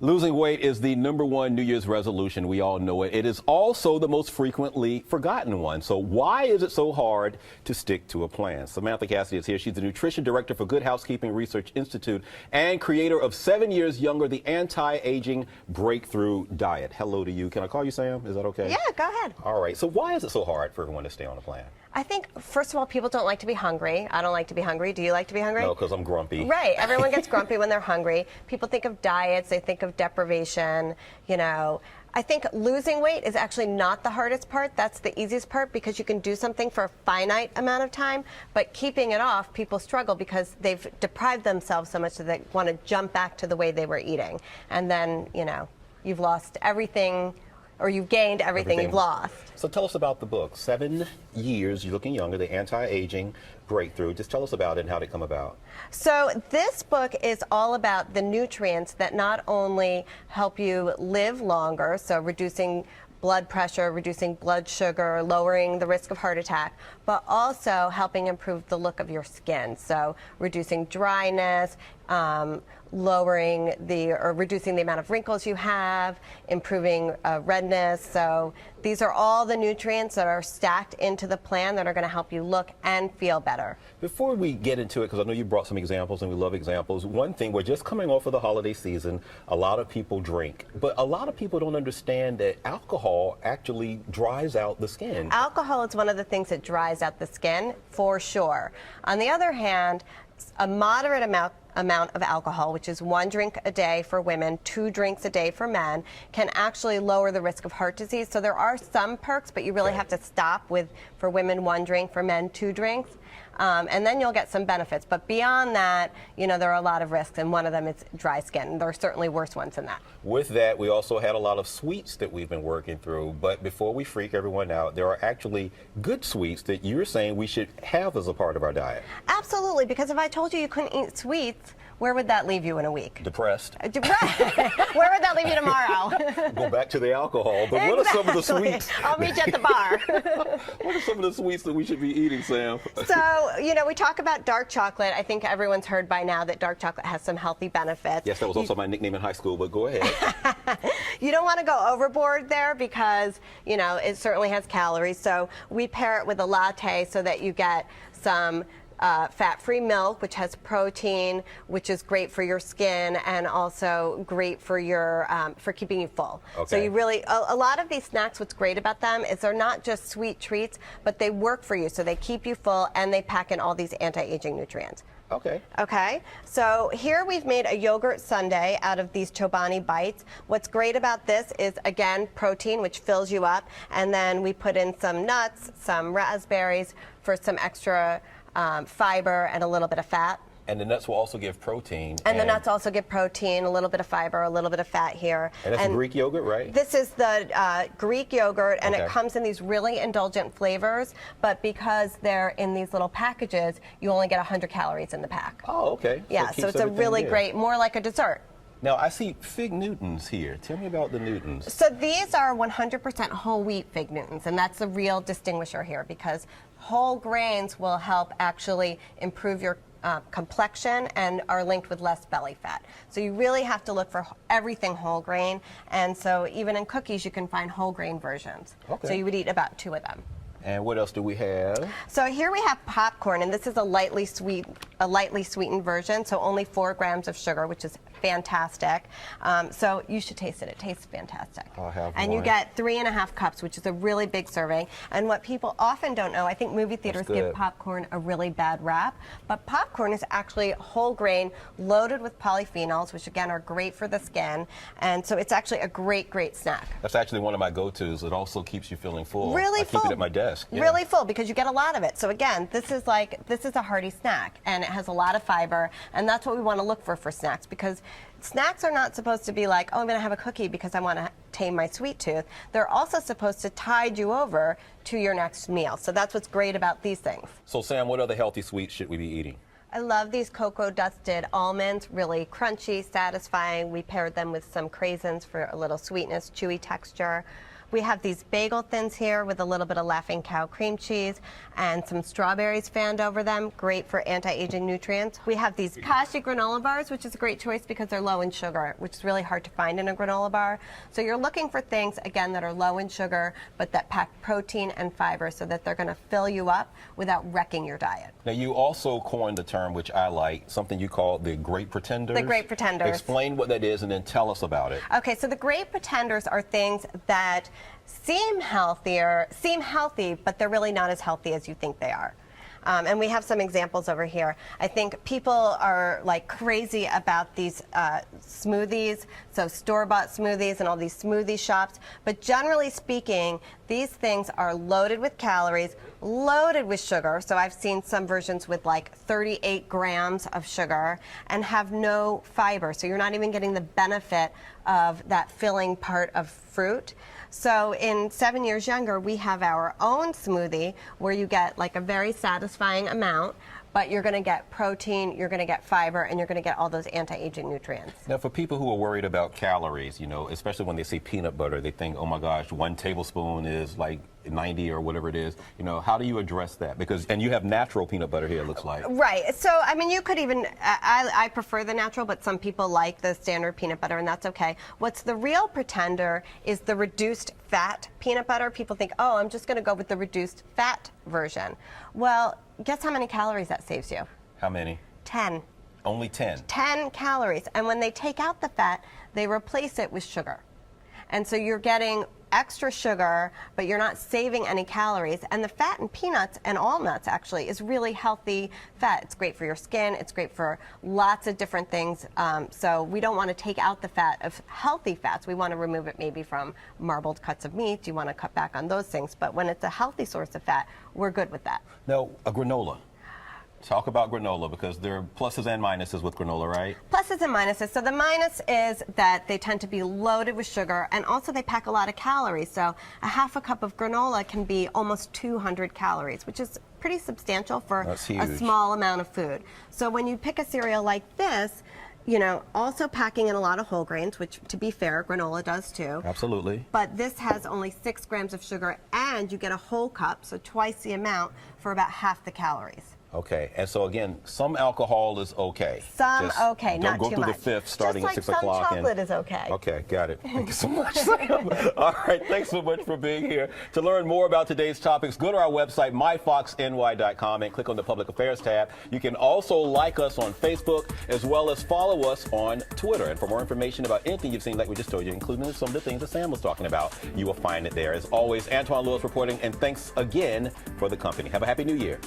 Losing weight is the #1 New Year's resolution. We all know it. It is also the most frequently forgotten one. So why is it so hard to stick to a plan? Samantha Cassidy is here. She's the nutrition director for Good Housekeeping Research Institute and creator of 7 Years Younger, the anti-aging breakthrough diet. Hello to you. Can I call you Sam? Is that okay? Yeah, go ahead. All right. So why is it so hard for everyone to stay on a plan? I think, first of all, people don't like to be hungry. I don't like to be hungry. Do you like to be hungry? No, because I'm grumpy. Right. Everyone gets grumpy when they're hungry. People think of diets. They think of deprivation. You know, I think losing weight is actually not the hardest part. That's the easiest part because you can do something for a finite amount of time. But keeping it off, people struggle because they've deprived themselves so much that they want to jump back to the way they were eating. And then, you know, you've lost everything, or you've gained everything you've lost. So tell us about the book, 7 Years You're Looking Younger, the anti-aging breakthrough. Just tell us about it and how did it come about. So this book is all about the nutrients that not only help you live longer, so reducing blood pressure, reducing blood sugar, lowering the risk of heart attack, but also helping improve the look of your skin. So reducing dryness, reducing the amount of wrinkles you have, improving redness. So these are all the nutrients that are stacked into the plan that are going to help you look and feel better. Before we get into it, because I know you brought some examples and we love examples, one thing, we're just coming off of the holiday season. A lot of people drink, but a lot of people don't understand that alcohol actually dries out the skin. Alcohol is one of the things that dries out the skin, for sure. On the other hand, a moderate amount of alcohol, which is 1 drink a day for women, 2 drinks a day for men, can actually lower the risk of heart disease. So there are some perks, but you really have to stop with, for women, 1 drink, for men, 2 drinks. And then you'll get some benefits. But beyond that, you know, there are a lot of risks, and one of them is dry skin. There are certainly worse ones than that. With that, we also had a lot of sweets that we've been working through. But before we freak everyone out, there are actually good sweets that you're saying we should have as a part of our diet. Absolutely, because if I told you you couldn't eat sweets, where would that leave you in a week? Depressed. Where would that leave you tomorrow? Go back to the alcohol. But what are some of the sweets? I'll meet you at the bar. What are some of the sweets that we should be eating, Sam? So, you know, we talk about dark chocolate. I think everyone's heard by now that dark chocolate has some healthy benefits. Yes, that was also my nickname in high school, but go ahead. You don't want to go overboard there because, you know, it certainly has calories. So we pair it with a latte so that you get some fat-free milk, which has protein, which is great for your skin and also great for your for keeping you full. Okay. So you really, a lot of these snacks, what's great about them is they're not just sweet treats, but they work for you. So they keep you full and they pack in all these anti-aging nutrients. Okay. Okay, so here we've made a yogurt sundae out of these Chobani bites. What's great about this is, again, protein, which fills you up, and then we put in some nuts, some raspberries for some extra fiber and a little bit of fat. And the nuts will also give protein. And the nuts also give protein, a little bit of fiber, a little bit of fat here. And that's Greek yogurt, right? This is the Greek yogurt, and Okay. it comes in these really indulgent flavors, but because they're in these little packages, you only get 100 calories in the pack. Oh, okay. Yeah, it so keeps it's a everything really there. great, more like a dessert. Now, I see Fig Newtons here. Tell me about the Newtons. So these are 100% whole wheat Fig Newtons, and that's the real distinguisher here because whole grains will help actually improve your complexion and are linked with less belly fat. So you really have to look for everything whole grain, and so even in cookies you can find whole grain versions. Okay. So you would eat about 2 of them. And what else do we have? So here we have popcorn, and this is a lightly sweetened version, so only 4 grams of sugar, which is fantastic. So you should taste it. It tastes fantastic. I'll have and you one. get 3.5 cups, which is a really big serving. And what people often don't know, I think movie theaters give good. popcorn a really bad rap, but popcorn is actually whole grain, loaded with polyphenols, which again are great for the skin. And so it's actually a great, great snack. That's actually one of my go-tos. It also keeps you feeling full. Really I full. keep it at my desk. Yeah. Really full because you get a lot of it. So again, this is a hearty snack, and it has a lot of fiber, and that's what we want to look for snacks, because snacks are not supposed to be like, oh, I'm going to have a cookie because I want to tame my sweet tooth. They're also supposed to tide you over to your next meal. So that's what's great about these things. So, Sam, what other healthy sweets should we be eating? I love these cocoa dusted almonds, really crunchy, satisfying. We paired them with some craisins for a little sweetness, chewy texture. We have these bagel thins here with a little bit of Laughing Cow cream cheese and some strawberries fanned over them. Great for anti-aging nutrients. We have these Kashi granola bars, which is a great choice because they're low in sugar, which is really hard to find in a granola bar. So you're looking for things, again, that are low in sugar, but that pack protein and fiber so that they're going to fill you up without wrecking your diet. Now, you also coined the term, which I like, something you call the Great Pretenders. The Great Pretenders. Explain what that is and then tell us about it. Okay, so the Great Pretenders are things that seem healthy, but they're really not as healthy as you think they are. And we have some examples over here. I think people are like crazy about these smoothies, so store-bought smoothies and all these smoothie shops. But generally speaking, these things are loaded with calories, loaded with sugar. So I've seen some versions with like 38 grams of sugar and have no fiber. So you're not even getting the benefit of that filling part of fruit. So in 7 Years Younger, we have our own smoothie where you get like a very satisfying amount, but you're going to get protein, you're going to get fiber, and you're going to get all those anti-aging nutrients. Now, for people who are worried about calories, you know, especially when they see peanut butter, they think, oh my gosh, 1 tablespoon is like 90 or whatever it is. You know, how do you address that? Because, and you have natural peanut butter here, it looks like. Right. So, I mean, you could even, I prefer the natural, but some people like the standard peanut butter, and that's okay. What's the real pretender is the reduced fat peanut butter. People think, oh, I'm just going to go with the reduced fat version. Well, guess how many calories that saves you? How many? 10. Only 10. 10 calories. And when they take out the fat, they replace it with sugar. And so you're getting extra sugar, but you're not saving any calories. And the fat in peanuts and all nuts actually is really healthy fat. It's great for your skin. It's great for lots of different things. So we don't want to take out the fat of healthy fats. We want to remove it maybe from marbled cuts of meat. You want to cut back on those things. But when it's a healthy source of fat, we're good with that. Now, a granola. Talk about granola, because there are pluses and minuses with granola, right? Pluses and minuses. So the minus is that they tend to be loaded with sugar, and also they pack a lot of calories. So a half a cup of granola can be almost 200 calories, which is pretty substantial for a small amount of food. So when you pick a cereal like this, you know, also packing in a lot of whole grains, which, to be fair, granola does too. Absolutely. But this has only 6 grams of sugar, and you get a whole cup, so twice the amount for about half the calories. Okay, and so again, some alcohol is okay. Some okay, not too much. Don't go through the fifth starting just like at 6 o'clock. Some chocolate is okay. Okay, got it. Thank you so much. All right, thanks so much for being here. To learn more about today's topics, go to our website, myfoxny.com, and click on the Public Affairs tab. You can also like us on Facebook, as well as follow us on Twitter. And for more information about anything you've seen, like we just told you, including some of the things that Sam was talking about, you will find it there. As always, Antoine Lewis reporting, and thanks again for the company. Have a happy New Year.